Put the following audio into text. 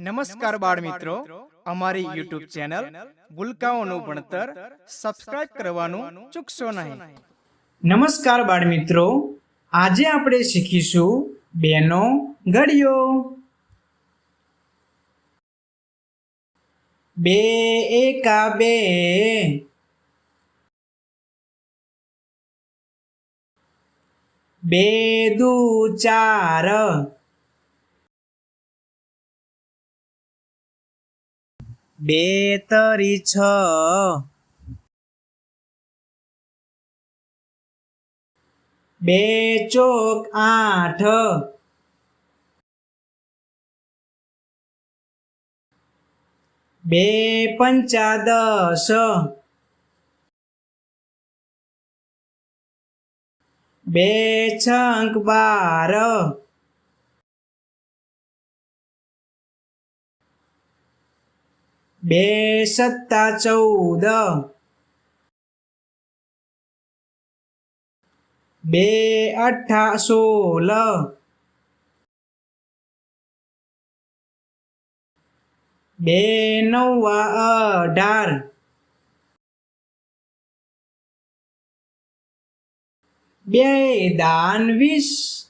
નમસ્કાર બાળ મિત્રો, અમારી યુટ્યુબ ચેનલ ભૂલકાઓનું ભણતર સબસ્ક્રાઇબ કરવાનું ચૂકશો નહીં। નમસ્કાર બાળ મિત્રો, આજે આપણે શીખીશું બેનો ઘડિયો। બે એકા બે, બે દુ ચાર, બે તરી છ, બે ચોક આઠ, બે પંચા દસ, બે છંક બાર, બે સત્તા ચૌદ, બે અઠ્ઠા 16, બે નવા 18, બે દાન 20,